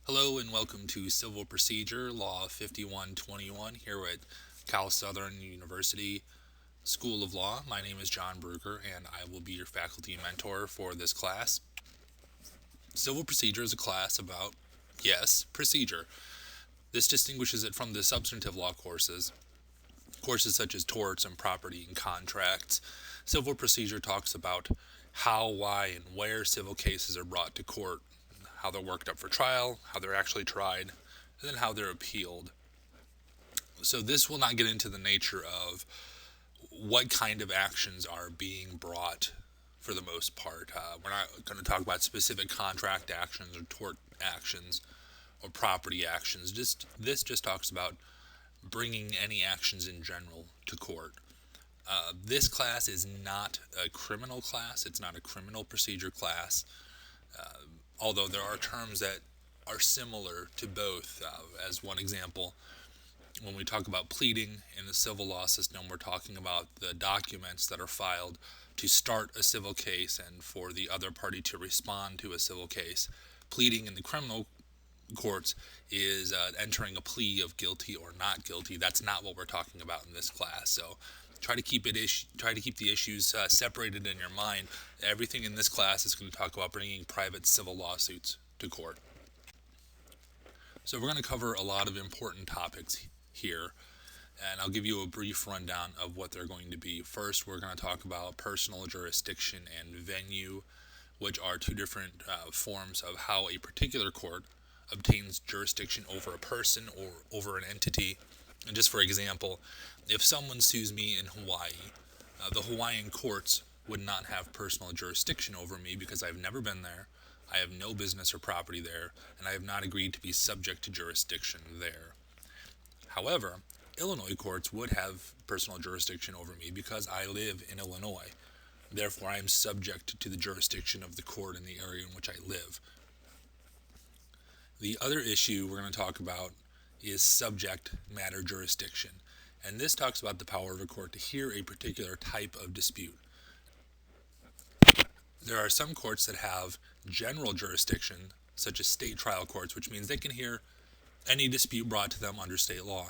Hello and welcome to Civil Procedure Law 5121 here at CalSouthern University School of Law. My name is John Bruger and I will be your faculty mentor for this class. Civil Procedure is a class about, yes, procedure. This distinguishes it from the substantive law courses such as torts and property and contracts. Civil procedure talks about how, why, and where civil cases are brought to court, how they're worked up for trial, how they're actually tried, and then how they're appealed. So this will not get into the nature of what kind of actions are being brought for the most part. We're not going to talk about specific contract actions or tort actions or property actions. This just talks about bringing any actions in general to court. This class is not a criminal class. It's not a criminal procedure class, although there are terms that are similar to both. As one example, when we talk about pleading in the civil law system, we're talking about the documents that are filed to start a civil case and for the other party to respond to a civil case. Pleading in the criminal courts is entering a plea of guilty or not guilty. That's not what we're talking about in this class. So try to keep the issues separated in your mind. Everything in this class is going to talk about bringing private civil lawsuits to court. So we're going to cover a lot of important topics here, and I'll give you a brief rundown of what they're going to be. First, we're going to talk about personal jurisdiction and venue, which are two different forms of how a particular court obtains jurisdiction over a person or over an entity. And just for example, if someone sues me in Hawaii, the Hawaiian courts would not have personal jurisdiction over me because I've never been there, I have no business or property there, and I have not agreed to be subject to jurisdiction there. However, Illinois courts would have personal jurisdiction over me because I live in Illinois. Therefore, I am subject to the jurisdiction of the court in the area in which I live. The other issue we're going to talk about is subject matter jurisdiction. And this talks about the power of a court to hear a particular type of dispute. There are some courts that have general jurisdiction, such as state trial courts, which means they can hear any dispute brought to them under state law.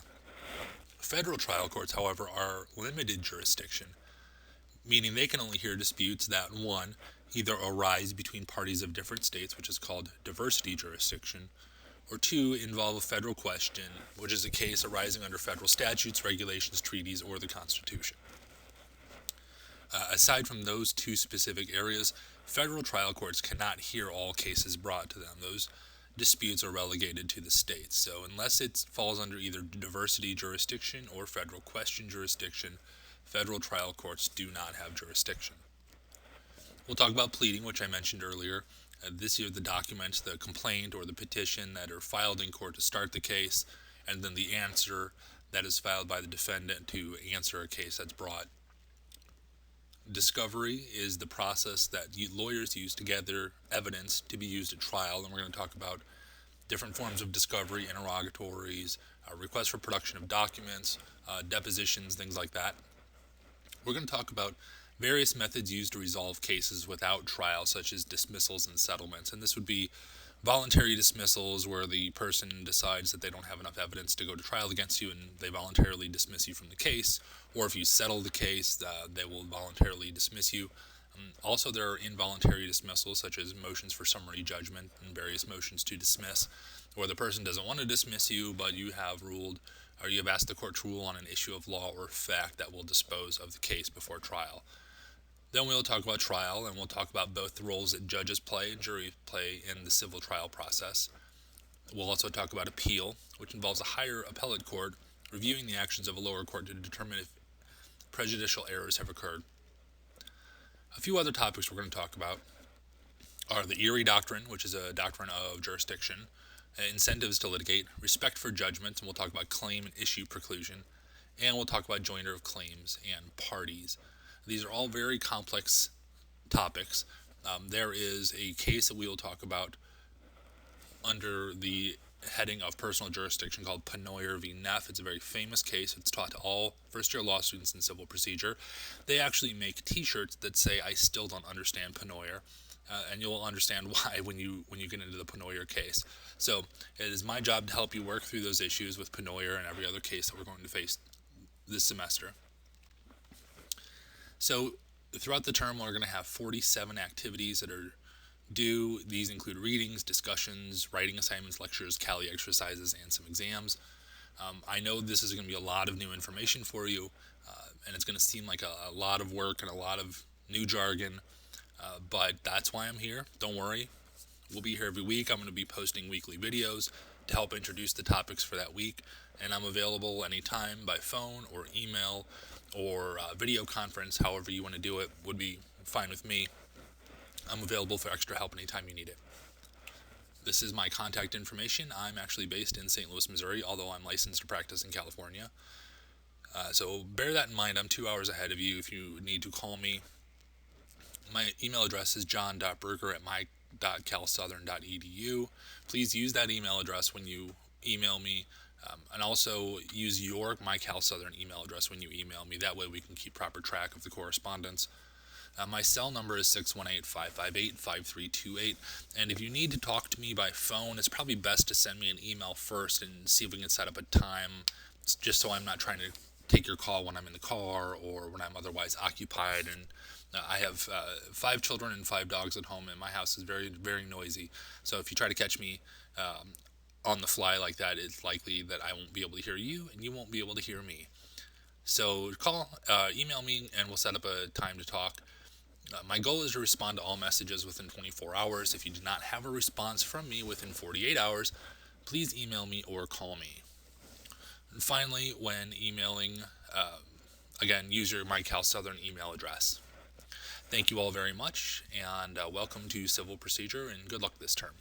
Federal trial courts, however, are limited jurisdiction, meaning they can only hear disputes that, one, either arise between parties of different states, which is called diversity jurisdiction, or two, involve a federal question, which is a case arising under federal statutes, regulations, treaties, or the Constitution. Aside from those two specific areas, federal trial courts cannot hear all cases brought to them. Those disputes are relegated to the states. So unless it falls under either diversity jurisdiction or federal question jurisdiction, federal trial courts do not have jurisdiction. We'll talk about pleading, which I mentioned earlier. This are the documents, the complaint or the petition that are filed in court to start the case, and then the answer that is filed by the defendant to answer a case that's brought. Discovery is the process that lawyers use to gather evidence to be used at trial, and we're going to talk about different forms of discovery, interrogatories, requests for production of documents, depositions, things like that. We're going to talk about various methods used to resolve cases without trial, such as dismissals and settlements, and this would be voluntary dismissals where the person decides that they don't have enough evidence to go to trial against you and they voluntarily dismiss you from the case, or if you settle the case, they will voluntarily dismiss you. Also, there are involuntary dismissals, such as motions for summary judgment and various motions to dismiss, where the person doesn't want to dismiss you, but you have ruled, or you have asked the court to rule on an issue of law or fact that will dispose of the case before trial. Then we'll talk about trial, and we'll talk about both the roles that judges play and juries play in the civil trial process. We'll also talk about appeal, which involves a higher appellate court reviewing the actions of a lower court to determine if prejudicial errors have occurred. A few other topics we're going to talk about are the Erie Doctrine, which is a doctrine of jurisdiction, incentives to litigate, respect for judgment, and we'll talk about claim and issue preclusion, and we'll talk about joinder of claims and parties. These are all very complex topics. There is a case that we will talk about under the heading of personal jurisdiction called Pennoyer v. Neff. It's a very famous case. It's taught to all first-year law students in civil procedure. They actually make t-shirts that say, "I still don't understand Pennoyer." and you'll understand why when you get into the Pennoyer case. So it is my job to help you work through those issues with Pennoyer and every other case that we're going to face this semester. So throughout the term, we're going to have 47 activities that are due. These include readings, discussions, writing assignments, lectures, Cali exercises, and some exams. I know this is going to be a lot of new information for you, and it's going to seem like a lot of work and a lot of new jargon, but that's why I'm here. Don't worry. We'll be here every week. I'm going to be posting weekly videos to help introduce the topics for that week, and I'm available anytime by phone or email or video conference. However you want to do it would be fine with me. I'm available for extra help anytime you need it. This is my contact information. I'm actually based in St. Louis, Missouri, although I'm licensed to practice in California. So bear that in mind. I'm 2 hours ahead of you if you need to call me. My email address is john.bruker@my.calsouthern.edu. Please use that email address when you email me, and also use your My Cal Southern email address when you email me. That way we can keep proper track of the correspondence. My cell number is 618-558-5328, and if you need to talk to me by phone, it's probably best to send me an email first and see if we can set up a time, just so I'm not trying to take your call when I'm in the car or when I'm otherwise occupied. And I have 5 children and 5 dogs at home, and my house is very, very noisy. So if you try to catch me on the fly like that, it's likely that I won't be able to hear you, and you won't be able to hear me. So email me, and we'll set up a time to talk. My goal is to respond to all messages within 24 hours. If you do not have a response from me within 48 hours, please email me or call me. And finally, when emailing, again, use your My Cal Southern email address. Thank you all very much, and welcome to Civil Procedure, and good luck this term.